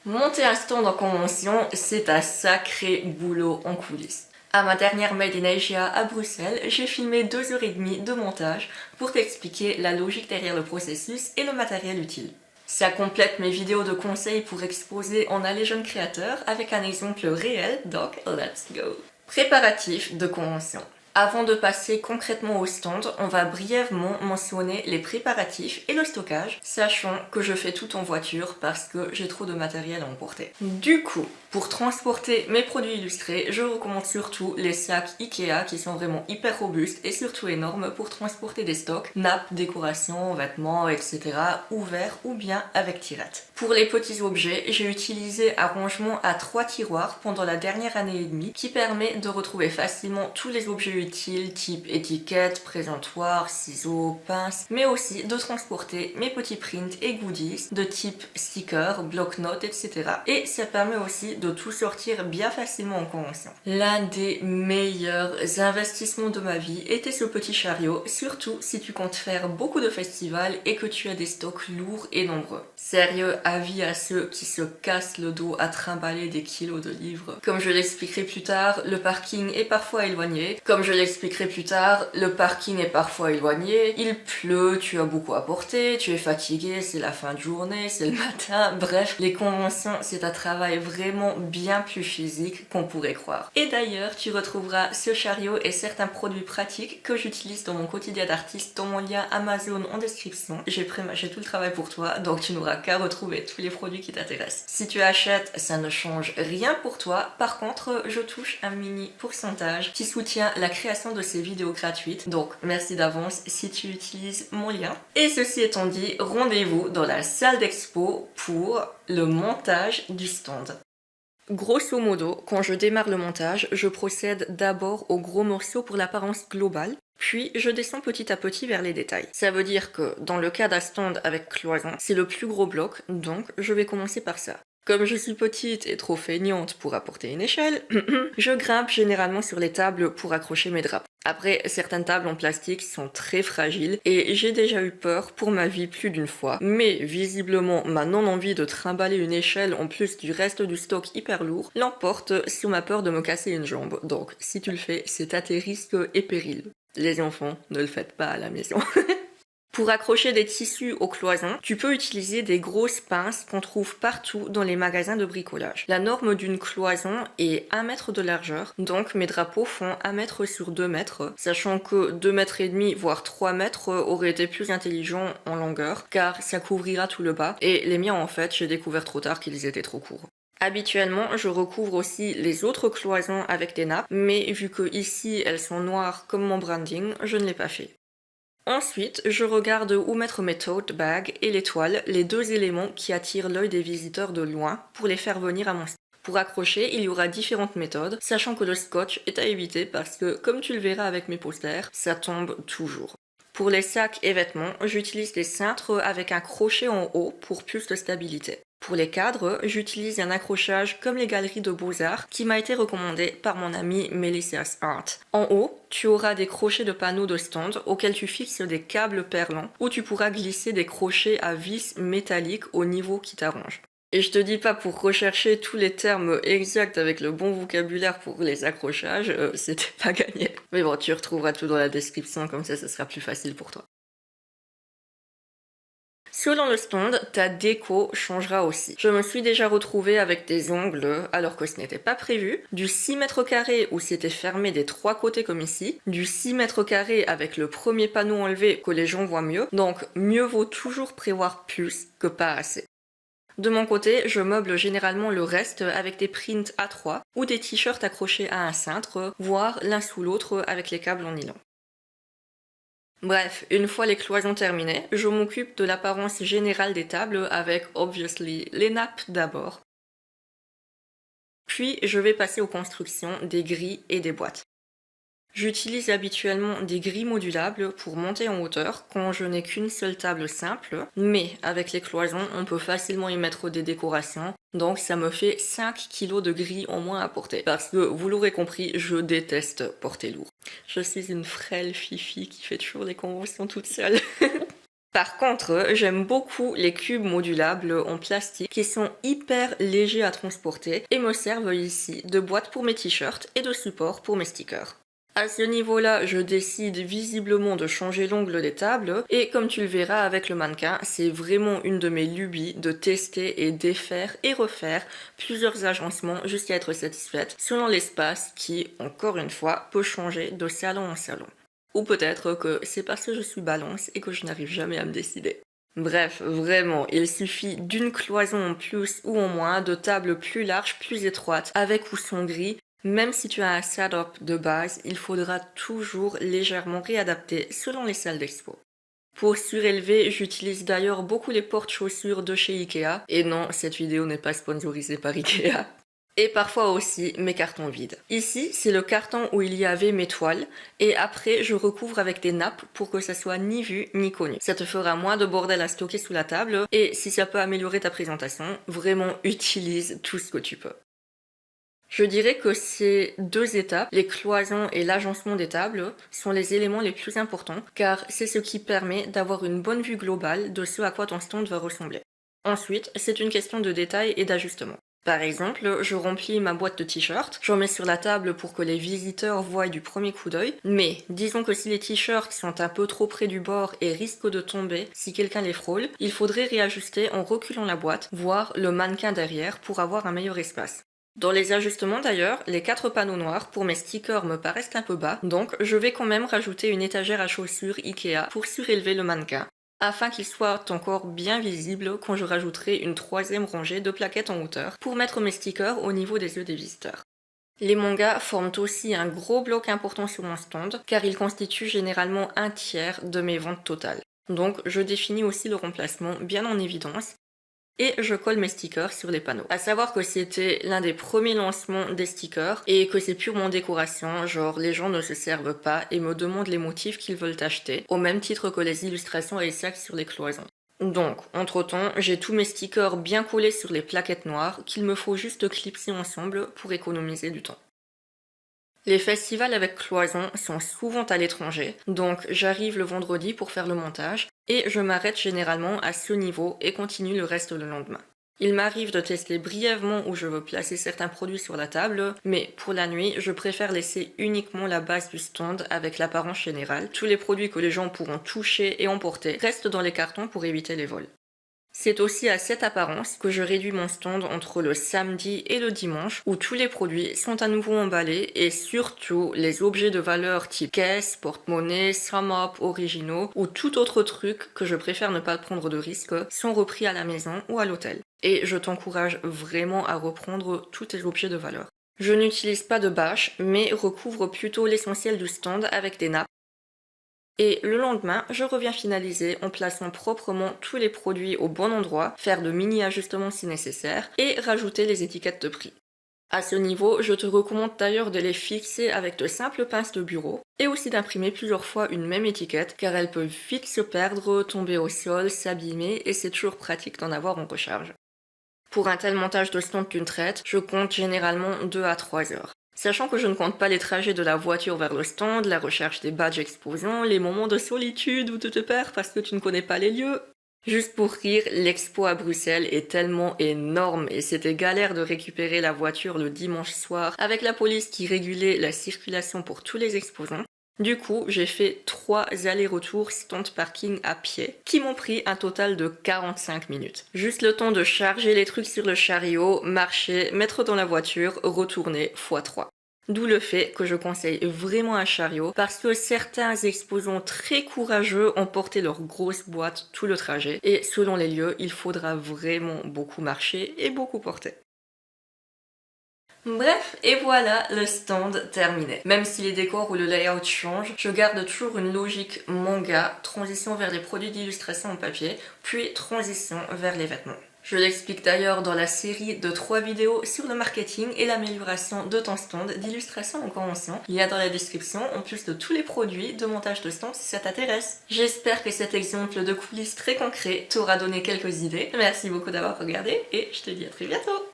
Monter un stand en convention, c'est un sacré boulot en coulisses. À ma dernière Made in Asia à Bruxelles, j'ai filmé 2 h 30 de montage pour t'expliquer la logique derrière le processus et le matériel utile. Ça complète mes vidéos de conseils pour exposer en allée jeune créateur avec un exemple réel, donc let's go. Préparatifs de convention. Avant de passer concrètement au stand, on va brièvement mentionner les préparatifs et le stockage, sachant que je fais tout en voiture parce que j'ai trop de matériel à emporter. Du coup, pour transporter mes produits illustrés, je recommande surtout les sacs Ikea qui sont vraiment hyper robustes et surtout énormes pour transporter des stocks, nappes, décorations, vêtements, etc. ouverts ou bien avec tirette. Pour les petits objets, j'ai utilisé un rangement à 3 tiroirs pendant la dernière année et demie qui permet de retrouver facilement tous les objets utiles type étiquette, présentoir, ciseaux, pinces, mais aussi de transporter mes petits prints et goodies de type stickers, bloc-notes, etc. Et ça permet aussi de tout sortir bien facilement en convention. L'un des meilleurs investissements de ma vie était ce petit chariot, surtout si tu comptes faire beaucoup de festivals et que tu as des stocks lourds et nombreux. Sérieux, avis à ceux qui se cassent le dos à trimballer des kilos de livres. Comme je l'expliquerai plus tard, le parking est parfois éloigné. Il pleut, tu as beaucoup à porter, tu es fatigué, c'est la fin de journée, c'est le matin. Bref, les conventions, c'est un travail vraiment bien plus physique qu'on pourrait croire. Et d'ailleurs, tu retrouveras ce chariot et certains produits pratiques que j'utilise dans mon quotidien d'artiste dans mon lien Amazon en description. J'ai prémâché tout le travail pour toi, donc tu n'auras qu'à retrouver tous les produits qui t'intéressent. Si tu achètes, ça ne change rien pour toi. Par contre, je touche un mini pourcentage qui soutient la création de ces vidéos gratuites. Donc, merci d'avance si tu utilises mon lien. Et ceci étant dit, rendez-vous dans la salle d'expo pour le montage du stand. Grosso modo, quand je démarre le montage, je procède d'abord aux gros morceaux pour l'apparence globale, puis je descends petit à petit vers les détails. Ça veut dire que dans le cas d'un stand avec cloison, c'est le plus gros bloc, donc je vais commencer par ça. Comme je suis petite et trop feignante pour apporter une échelle, je grimpe généralement sur les tables pour accrocher mes draps. Après, certaines tables en plastique sont très fragiles et j'ai déjà eu peur pour ma vie plus d'une fois. Mais visiblement, ma non-envie de trimballer une échelle en plus du reste du stock hyper lourd l'emporte sur ma peur de me casser une jambe. Donc, si tu le fais, c'est à tes risques et périls. Les enfants, ne le faites pas à la maison. Pour accrocher des tissus aux cloisons, tu peux utiliser des grosses pinces qu'on trouve partout dans les magasins de bricolage. La norme d'une cloison est 1 mètre de largeur, donc mes drapeaux font 1 mètre sur 2 mètres, sachant que 2 mètres et demi, voire 3 mètres aurait été plus intelligent en longueur, car ça couvrira tout le bas, et les miens en fait, j'ai découvert trop tard qu'ils étaient trop courts. Habituellement, je recouvre aussi les autres cloisons avec des nappes, mais vu que ici elles sont noires comme mon branding, je ne l'ai pas fait. Ensuite, je regarde où mettre mes tote bags et les toiles, les 2 éléments qui attirent l'œil des visiteurs de loin pour les faire venir à mon stand. Pour accrocher, il y aura différentes méthodes, sachant que le scotch est à éviter parce que, comme tu le verras avec mes posters, ça tombe toujours. Pour les sacs et vêtements, j'utilise des cintres avec un crochet en haut pour plus de stabilité. Pour les cadres, j'utilise un accrochage comme les galeries de Beaux-Arts qui m'a été recommandé par mon amie Melissa's Art. En haut, tu auras des crochets de panneaux de stand auxquels tu fixes des câbles perlants ou tu pourras glisser des crochets à vis métalliques au niveau qui t'arrange. Et je te dis pas pour rechercher tous les termes exacts avec le bon vocabulaire pour les accrochages, c'était pas gagné. Mais bon, tu retrouveras tout dans la description, comme ça sera plus facile pour toi. Selon le stand, ta déco changera aussi. Je me suis déjà retrouvée avec des ongles alors que ce n'était pas prévu, du 6 mètres carrés où c'était fermé des 3 côtés comme ici, du 6 mètres carrés avec le premier panneau enlevé que les gens voient mieux, donc mieux vaut toujours prévoir plus que pas assez. De mon côté, je meuble généralement le reste avec des prints A3 ou des t-shirts accrochés à un cintre, voire l'un sous l'autre avec les câbles en nylon. Bref, une fois les cloisons terminées, je m'occupe de l'apparence générale des tables avec, obviously, les nappes d'abord. Puis, je vais passer aux constructions des grilles et des boîtes. J'utilise habituellement des grilles modulables pour monter en hauteur quand je n'ai qu'une seule table simple, mais avec les cloisons, on peut facilement y mettre des décorations, donc ça me fait 5 kg de grilles en moins à porter. Parce que, vous l'aurez compris, je déteste porter lourd. Je suis une frêle fifi qui fait toujours les conventions toute seule. Par contre, j'aime beaucoup les cubes modulables en plastique qui sont hyper légers à transporter et me servent ici de boîte pour mes t-shirts et de support pour mes stickers. À ce niveau-là, je décide visiblement de changer l'angle des tables et comme tu le verras avec le mannequin, c'est vraiment une de mes lubies de tester et défaire et refaire plusieurs agencements jusqu'à être satisfaite selon l'espace qui, encore une fois, peut changer de salon en salon. Ou peut-être que c'est parce que je suis balance et que je n'arrive jamais à me décider. Bref, vraiment, il suffit d'une cloison en plus ou en moins, de tables plus larges, plus étroites, avec ou sans gris. Même si tu as un setup de base, il faudra toujours légèrement réadapter selon les salles d'expo. Pour surélever, j'utilise d'ailleurs beaucoup les porte-chaussures de chez Ikea. Et non, cette vidéo n'est pas sponsorisée par Ikea. Et parfois aussi mes cartons vides. Ici, c'est le carton où il y avait mes toiles et après je recouvre avec des nappes pour que ça soit ni vu ni connu. Ça te fera moins de bordel à stocker sous la table et si ça peut améliorer ta présentation, vraiment utilise tout ce que tu peux. Je dirais que ces deux étapes, les cloisons et l'agencement des tables, sont les éléments les plus importants car c'est ce qui permet d'avoir une bonne vue globale de ce à quoi ton stand va ressembler. Ensuite, c'est une question de détail et d'ajustement. Par exemple, je remplis ma boîte de t-shirts, j'en mets sur la table pour que les visiteurs voient du premier coup d'œil, mais disons que si les t-shirts sont un peu trop près du bord et risquent de tomber si quelqu'un les frôle, il faudrait réajuster en reculant la boîte, voire le mannequin derrière pour avoir un meilleur espace. Dans les ajustements d'ailleurs, les 4 panneaux noirs pour mes stickers me paraissent un peu bas, donc je vais quand même rajouter une étagère à chaussures Ikea pour surélever le mannequin, afin qu'il soit encore bien visible quand je rajouterai une 3e rangée de plaquettes en hauteur pour mettre mes stickers au niveau des yeux des visiteurs. Les mangas forment aussi un gros bloc important sur mon stand car ils constituent généralement un tiers de mes ventes totales. Donc je définis aussi le remplacement bien en évidence et je colle mes stickers sur les panneaux. À savoir que c'était l'un des premiers lancements des stickers et que c'est purement décoration, genre les gens ne se servent pas et me demandent les motifs qu'ils veulent acheter, au même titre que les illustrations et les sacs sur les cloisons. Donc, entre-temps, j'ai tous mes stickers bien collés sur les plaquettes noires qu'il me faut juste clipser ensemble pour économiser du temps. Les festivals avec cloison sont souvent à l'étranger, donc j'arrive le vendredi pour faire le montage et je m'arrête généralement à ce niveau et continue le reste le lendemain. Il m'arrive de tester brièvement où je veux placer certains produits sur la table, mais pour la nuit, je préfère laisser uniquement la base du stand avec l'apparence générale. Tous les produits que les gens pourront toucher et emporter restent dans les cartons pour éviter les vols. C'est aussi à cette apparence que je réduis mon stand entre le samedi et le dimanche où tous les produits sont à nouveau emballés et surtout les objets de valeur type caisse, porte-monnaie, sum-up, originaux ou tout autre truc que je préfère ne pas prendre de risque sont repris à la maison ou à l'hôtel. Et je t'encourage vraiment à reprendre tous tes objets de valeur. Je n'utilise pas de bâche mais recouvre plutôt l'essentiel du stand avec des nappes. Et le lendemain, je reviens finaliser en plaçant proprement tous les produits au bon endroit, faire de mini-ajustements si nécessaire et rajouter les étiquettes de prix. À ce niveau, je te recommande d'ailleurs de les fixer avec de simples pinces de bureau et aussi d'imprimer plusieurs fois une même étiquette car elles peuvent vite se perdre, tomber au sol, s'abîmer et c'est toujours pratique d'en avoir en recharge. Pour un tel montage de stand d'une traite, je compte généralement 2 à 3 heures. Sachant que je ne compte pas les trajets de la voiture vers le stand, la recherche des badges exposants, les moments de solitude où tu te perds parce que tu ne connais pas les lieux. Juste pour rire, l'expo à Bruxelles est tellement énorme et c'était galère de récupérer la voiture le dimanche soir avec la police qui régulait la circulation pour tous les exposants. Du coup, j'ai fait 3 allers-retours stand parking à pied qui m'ont pris un total de 45 minutes. Juste le temps de charger les trucs sur le chariot, marcher, mettre dans la voiture, retourner x3. D'où le fait que je conseille vraiment un chariot parce que certains exposants très courageux ont porté leurs grosses boîtes tout le trajet et selon les lieux, il faudra vraiment beaucoup marcher et beaucoup porter. Bref, et voilà le stand terminé. Même si les décors ou le layout changent, je garde toujours une logique manga, transition vers les produits d'illustration en papier, puis transition vers les vêtements. Je l'explique d'ailleurs dans la série de 3 vidéos sur le marketing et l'amélioration de ton stand d'illustration en convention. Il y a dans la description en plus de tous les produits de montage de stand si ça t'intéresse. J'espère que cet exemple de coulisses très concret t'aura donné quelques idées. Merci beaucoup d'avoir regardé et je te dis à très bientôt.